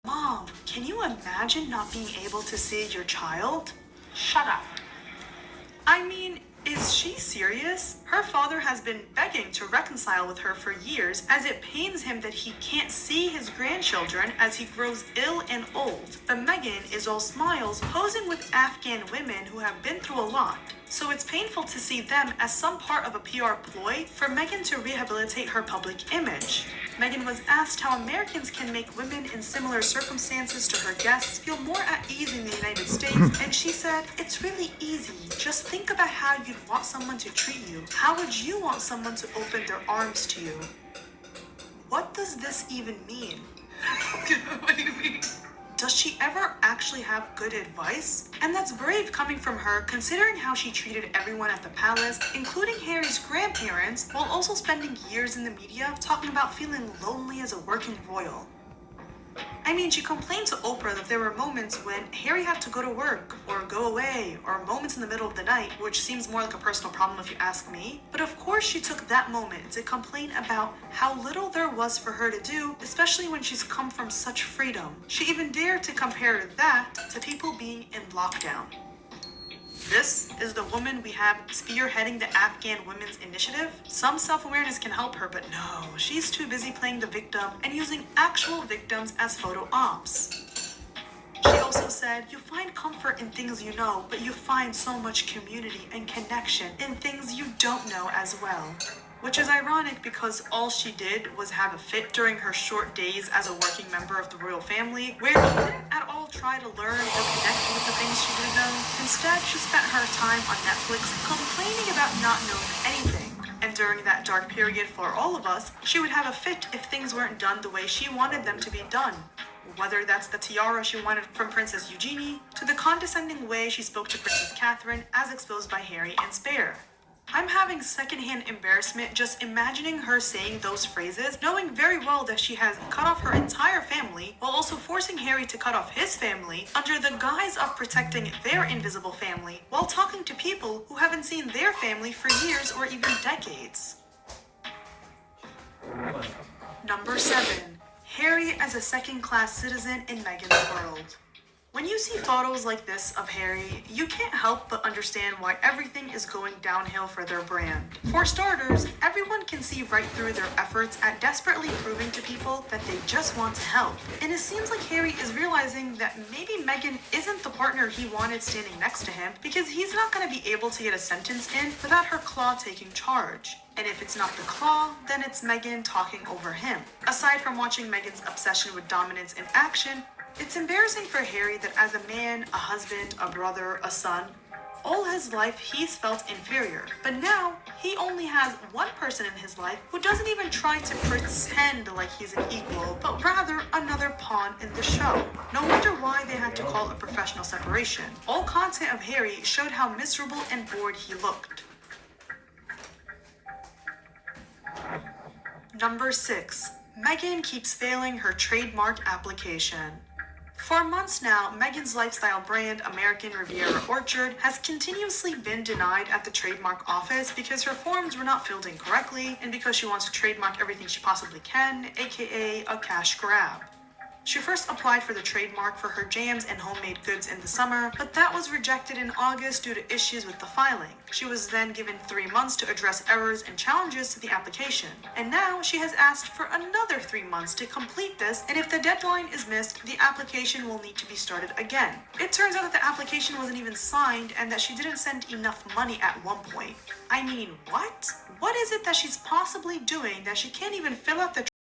Mom, can you imagine not being able to see your child? Shut up. I mean, is she serious? Her father has been begging to reconcile with her for years, as it pains him that he can't see his grandchildren as he grows ill and old. But Meghan is all smiles, posing with Afghan women who have been through a lot. So it's painful to see them as some part of a PR ploy for Meghan to rehabilitate her public image. Meghan was asked how Americans can make women in similar circumstances to her guests feel more at ease in the United States, and she said, "It's really easy. Just think about how you'd want someone to treat you. How would you want someone to open their arms to you?" What does this even mean? What do you mean? Does she ever actually have good advice? And that's brave coming from her, considering how she treated everyone at the palace, including Harry's grandparents, while also spending years in the media talking about feeling lonely as a working royal. I mean, she complained to Oprah that there were moments when Harry had to go to work or go away, or moments in the middle of the night, which seems more like a personal problem if you ask me. But of course she took that moment to complain about how little there was for her to do, especially when she's come from such freedom. She even dared to compare that to people being in lockdown. This is the woman we have spearheading the Afghan Women's Initiative. Some self-awareness can help her, but no, she's too busy playing the victim and using actual victims as photo ops. She also said, "You find comfort in things you know, but you find so much community and connection in things you don't know as well." Which is ironic because all she did was have a fit during her short days as a working member of the royal family, where she didn't at all try to learn or connect with the things she didn't know. Instead, she spent her time on Netflix complaining about not knowing anything. And during that dark period for all of us, she would have a fit if things weren't done the way she wanted them to be done. Whether that's the tiara she wanted from Princess Eugenie, to the condescending way she spoke to Princess Catherine as exposed by Harry and Spare. I'm having secondhand embarrassment just imagining her saying those phrases, knowing very well that she has cut off her entire family while also forcing Harry to cut off his family under the guise of protecting their invisible family, while talking to people who haven't seen their family for years or even decades. Number 7. Harry as a second-class citizen in Meghan's world. When you see photos like this of Harry, you can't help but understand why everything is going downhill for their brand. For starters, everyone can see right through their efforts at desperately proving to people that they just want to help. And it seems like Harry is realizing that maybe Meghan isn't the partner he wanted standing next to him, because he's not going to be able to get a sentence in without her claw taking charge. And if it's not the claw, then it's Meghan talking over him. Aside from watching Meghan's obsession with dominance in action, it's embarrassing for Harry that as a man, a husband, a brother, a son, all his life he's felt inferior. But now, he only has one person in his life who doesn't even try to pretend like he's an equal, but rather another pawn in the show. No wonder why they had to call a professional separation. All content of Harry showed how miserable and bored he looked. Number 6. Meghan keeps failing her trademark application. For months now, Meghan's lifestyle brand, American Riviera Orchard, has continuously been denied at the trademark office because her forms were not filled in correctly and because she wants to trademark everything she possibly can, aka a cash grab. She first applied for the trademark for her jams and homemade goods in the summer, but that was rejected in August due to issues with the filing. She was then given 3 months to address errors and challenges to the application. And now she has asked for another 3 months to complete this, and if the deadline is missed, the application will need to be started again. It turns out that the application wasn't even signed and that she didn't send enough money at one point. I mean, what? What is it that she's possibly doing that she can't even fill out the